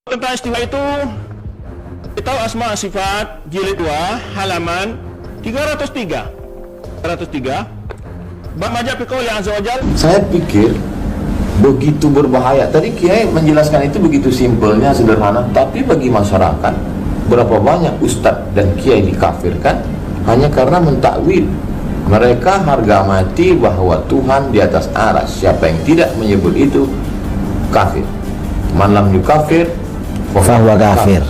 Tentang istiwa itu, kita tahu asma sifat jilid 2 halaman 303. Bab majab fi qouli azza wajal. Saya pikir begitu berbahaya. Tadi Kiai menjelaskan itu begitu simpelnya, sederhana, tapi bagi masyarakat berapa banyak ustadz dan kiai dikafirkan hanya karena mentakwil. Mereka harga mati bahwa Tuhan di atas aras. Siapa yang tidak menyebut itu kafir. Man lam yukafir fahuwa kafir.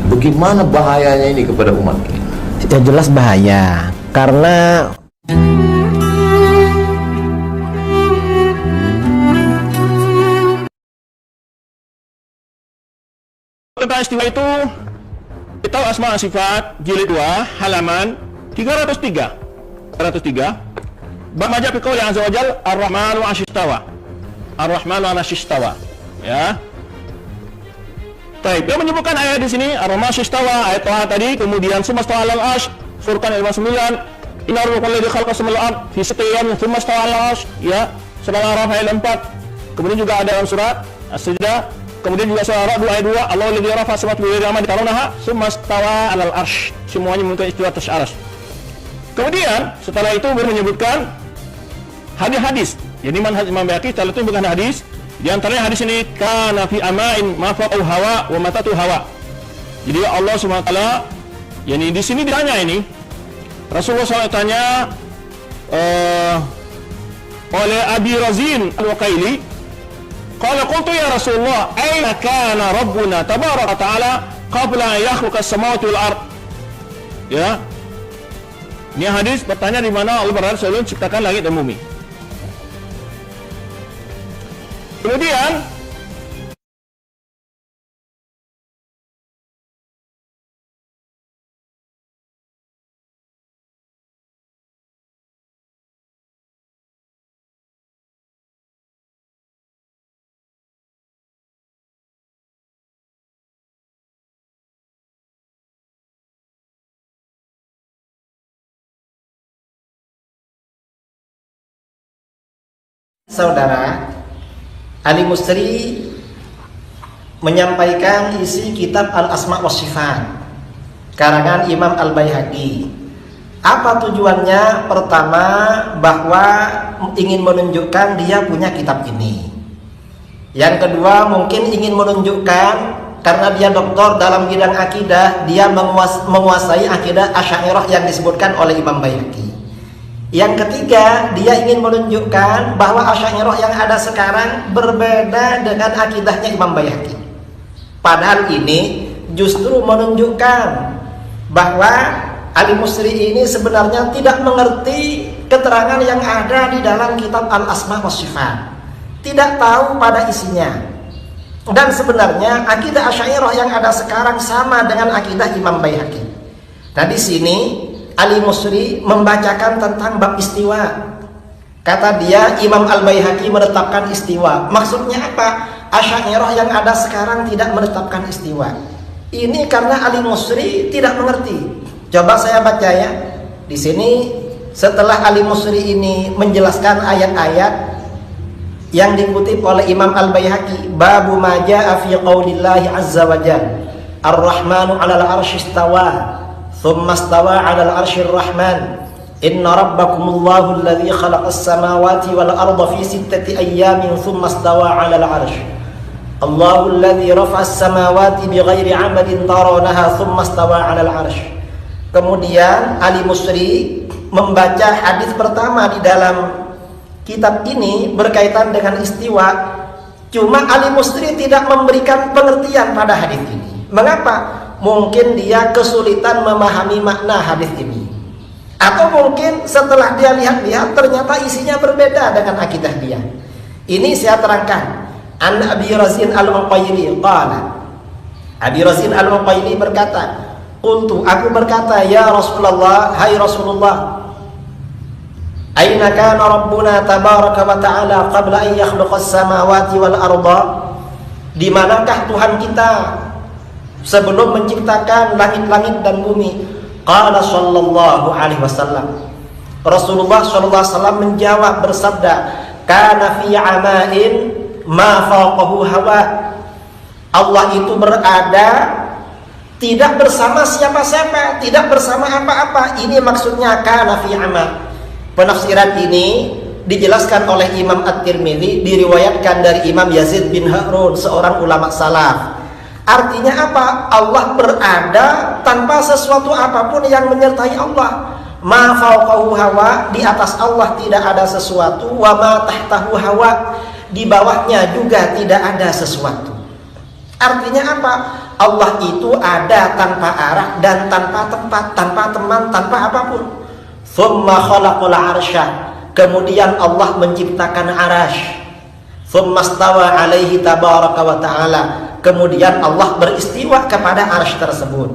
Bagaimana bahayanya ini kepada umat kita? Ya jelas bahaya, karena tentang istiwa itu, kita tahu asma sifat jilid 2 halaman 303. Bab majab fi qouli azza wajal ar-rahmanu 'arsy istawa. Ar-rahmanu 'arsy istawa. Ya. Baik, dia menyebutkan ayat di sini ar-rahmanu 'arsy istawa, ayat Taha tadi, kemudian summa istawa 'alal 'arsy, Furqan ayat 59, inna rabbakum alladzi khalaqa samawati wal ardh fi sittati ayyamin tsumma istawa 'alal 'arsy, ya. Surah Al-A'raf ayat 4. Kemudian juga ada dalam surat As-Sajdah, kemudian juga surah Ar-Ra'd ayat 2, Allahu alladzi rafa'a samawati bi ghairi amadin tarawnaha, tsumma istawa 'alal 'arsy. Semuanya memiliki istiwa atas arsy. Kemudian setelah itu baru menyebutkan hadis-hadis. Jadi manhaj Imam Baihaqi setelah itu bukan hadis. Di antaranya hadis ini kana fi ama'in ma faqau hawa wa matatu hawa. Jadi Allah Subhanahu wa taala, yani di sini ditanya ini Rasulullah SAW tanya oleh Abi Razin Al-Waqaili, qala qultu ya Rasulullah aina kana rabbuna tabaraka ta'ala qabla an yakhluqa as-samawati wal ard. Ya. Ini hadis bertanya di mana Allah berada sebelum menciptakan langit dan bumi. Kemudian Saudara, Ali Musri menyampaikan isi kitab Al-Asma wa Sifat karangan Imam Al-Baihaqi. Apa tujuannya? Pertama, bahwa ingin menunjukkan dia punya kitab ini. Yang kedua, mungkin ingin menunjukkan karena dia doktor dalam bidang akidah, dia menguasai akidah Asy'ariyah yang disebutkan oleh Imam Baihaqi. Yang ketiga, dia ingin menunjukkan bahwa Asy'ariyah yang ada sekarang berbeda dengan akidahnya Imam Baihaqi. Padahal ini justru menunjukkan bahwa Ali Musri ini sebenarnya tidak mengerti keterangan yang ada di dalam kitab Al-Asma wa Sifat. Tidak tahu pada isinya. Dan sebenarnya akidah Asy'ariyah yang ada sekarang sama dengan akidah Imam Baihaqi. Nah, di sini Ali Musri membacakan tentang bab istiwa. Kata dia, Imam Al-Baihaqi menetapkan istiwa. Maksudnya apa? Asy'ariyah yang ada sekarang tidak menetapkan istiwa. Ini karena Ali Musri tidak mengerti. Coba saya baca ya. Di sini setelah Ali Musri ini menjelaskan ayat-ayat yang dikutip oleh Imam Al-Baihaqi, babu ma jaa'a fi qaulillahi azza wa jalla, ar-rahmanu 'alal 'arsy istawa. ثم استوى على العرش الرحمن إن ربكم الله الذي خلق السماوات والأرض في 6 أيام ثم استوى على العرش الله الذي رفع السماوات بغير عمد ترونها ثم استوى على العرش. Kemudian Ali Musri membaca hadis pertama di dalam kitab ini berkaitan dengan istiwa. Cuma Ali Musri tidak memberikan pengertian pada hadis ini. Mengapa? Mungkin dia kesulitan memahami makna hadis ini, atau mungkin setelah dia lihat-lihat ternyata isinya berbeda dengan akidah dia. Ini saya terangkan. An Abi Razin Al-Uqaili qala, Abi Razin Al-Uqaili berkata, qultu, aku berkata, ya Rasulullah, hai Rasulullah, aina kana rabbuna tabaraka wa ta'ala qabla an yakhluqa as-samawati wal arda? Di manakah Tuhan kita sebelum menciptakan langit-langit dan bumi? Qala sallallahu alaihi wasallam, Rasulullah sallallahu alaihi wasallam menjawab bersabda, kana fi ama'in ma faqahu hawa. Allah itu berada tidak bersama siapa-siapa, tidak bersama apa-apa. Ini maksudnya kana fi ama. Penafsiran ini dijelaskan oleh Imam At-Tirmidzi, diriwayatkan dari Imam Yazid bin Harun, seorang ulama salaf. Artinya apa? Allah berada tanpa sesuatu apapun yang menyertai Allah. Ma fawqahu hawa, di atas Allah tidak ada sesuatu. Wa ma tahtahu hawa, di bawahnya juga tidak ada sesuatu. Artinya apa? Allah itu ada tanpa arah dan tanpa tempat, tanpa teman, tanpa apapun. Thumma khalaqal arsya, kemudian Allah menciptakan arash. Thumma stawa alaihi tabaraka wa ta'ala, kemudian Allah beristiwa kepada arash tersebut.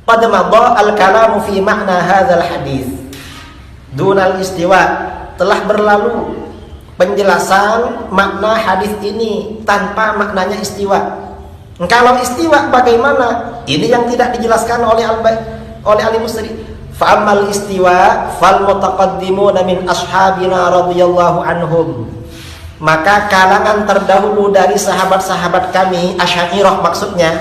Qad madha al-kalamu fi makna hadzal hadis. Dunal istiwa, telah berlalu penjelasan makna hadis ini tanpa maknanya istiwa. Kalau istiwa bagaimana? Ini yang tidak dijelaskan oleh Al-Musri. Fa'amal istiwa fal mutaqaddimuna min ashabina radhiyallahu anhum. Maka kalangan terdahulu dari sahabat-sahabat kami, Asy'ariyah maksudnya,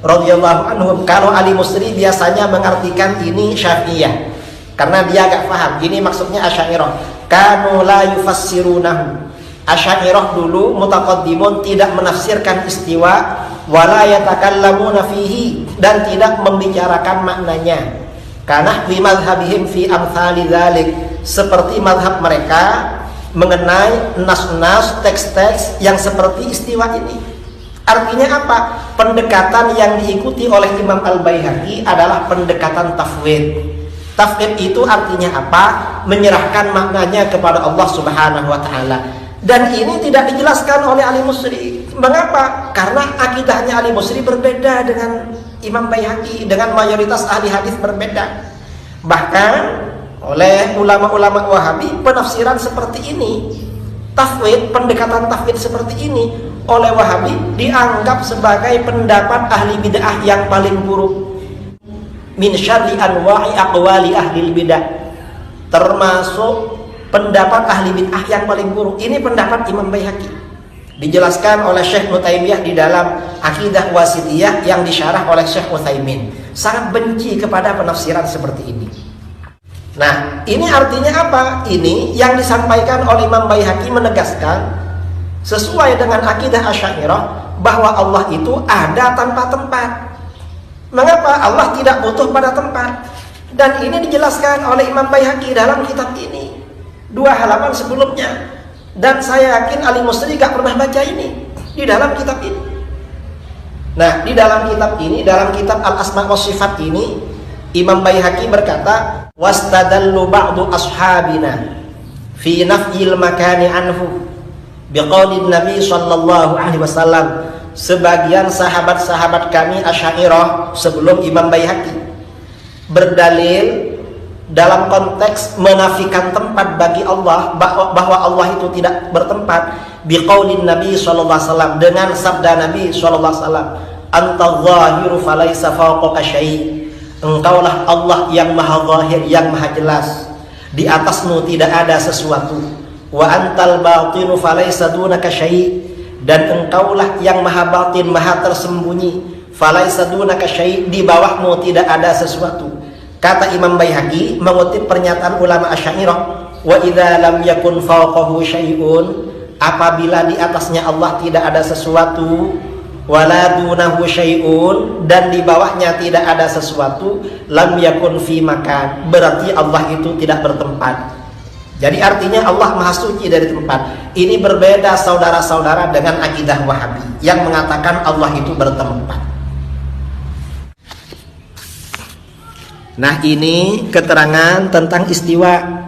radhiyallahu anhum. Kalau Al-Musri biasanya mengartikan ini Syafi'iyah, karena dia agak paham. Ini maksudnya Asy'ariyah. Kanu la yufassirunahu. Asy'ariyah dulu mutaqaddimun tidak menafsirkan istiwa, wala yatakallamuna fihi, dan tidak membicarakan maknanya. Karena fi madhhabihim fi amthali dzalik, seperti madhab mereka mengenai nas-nas, teks-teks yang seperti istiwa ini. Artinya apa? Pendekatan yang diikuti oleh Imam Al-Baihaqi adalah pendekatan tafwid. Tafwid itu artinya apa? Menyerahkan maknanya kepada Allah Subhanahu wa ta'ala. Dan ini tidak dijelaskan oleh Al-Musri. Mengapa? Karena akidahnya Al-Musri berbeda dengan Imam Baihaqi, dengan mayoritas ahli hadis berbeda. Bahkan oleh ulama-ulama Wahabi, penafsiran seperti ini, tafwid, pendekatan tafwid seperti ini oleh Wahabi dianggap sebagai pendapat ahli bid'ah yang paling buruk. Min syarri anwa'i aqwali ahli bid'ah, termasuk pendapat ahli bid'ah yang paling buruk. Ini pendapat Imam Baihaqi, dijelaskan oleh Syekh Nutaimiyah di dalam Aqidah Wasithiyah yang disyarah oleh Syekh Utsaimin. Sangat benci kepada penafsiran seperti ini. Nah, ini artinya apa? Ini yang disampaikan oleh Imam Baihaqi menegaskan sesuai dengan akidah Asy'ariyah bahwa Allah itu ada tanpa tempat. Mengapa? Allah tidak butuh pada tempat. Dan ini dijelaskan oleh Imam Baihaqi dalam kitab ini, 2 halaman sebelumnya. Dan saya yakin Al-Musri gak pernah baca ini di dalam kitab ini. Nah, di dalam kitab ini, dalam kitab Al-Asma' wa Sifat ini, Imam Baihaqi berkata, wastadallu ba'du ashabina fi naf'il makani anhu biqaulin Nabi sallallahu alaihi wasallam. Sebagian sahabat-sahabat kami Asy'ariyah sebelum Imam Baihaqi berdalil dalam konteks menafikan tempat bagi Allah, bahwa Allah itu tidak bertempat, biqaulin Nabi sallallahu alaihi wasallam, dengan sabda Nabi sallallahu alaihi wasallam, anta zahiru falaysa fawqaka syai'. Engkaulah Allah yang maha zahir, yang maha jelas, di atasmu tidak ada sesuatu. Wa antal batinu falaysa dunaka syai', dan engkaulah yang maha batin, maha tersembunyi, falaysa dunaka syai', di bawahmu tidak ada sesuatu. Kata Imam Baihaqi mengutip pernyataan ulama Asy'ariyah, wa idza lam yakun fawqahu syai'un, apabila di atasnya Allah tidak ada sesuatu, wala dunahu syai'un, dan di bawahnya tidak ada sesuatu, lam yakun fi makan, berarti Allah itu tidak bertempat. Jadi artinya Allah maha suci dari tempat. Ini berbeda saudara-saudara dengan akidah Wahabi yang mengatakan Allah itu bertempat. Nah, ini keterangan tentang istiwa.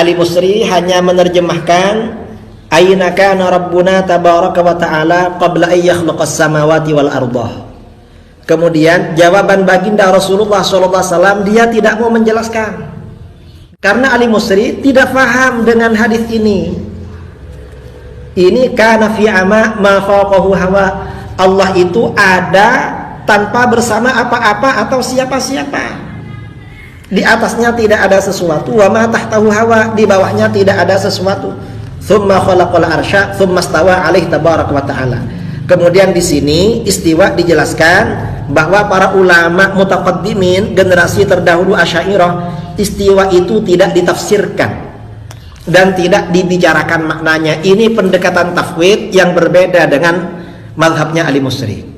Al-Musri hanya menerjemahkan aina kana rabbuna tabaraka wa ta'ala qabla an yakhluqas samawati wal ardah. Kemudian jawaban baginda Rasulullah SAW, dia tidak mau menjelaskan karena Al-Musri tidak paham dengan hadis ini. Ini kana fi ama ma fawqahu hawa, Allah itu ada tanpa bersama apa-apa atau siapa-siapa. Di atasnya tidak ada sesuatu, wa ma tahtahu hawa, di bawahnya tidak ada sesuatu. Tsumma khalaqal arsya tsumma stawa alaihi tabaraka wa ta'ala. Kemudian di sini istiwa dijelaskan bahwa para ulama mutaqaddimin, generasi terdahulu Asy'ariyah, istiwa itu tidak ditafsirkan dan tidak dibicarakan maknanya. Ini pendekatan tafwid yang berbeda dengan mazhabnya Ali Musri.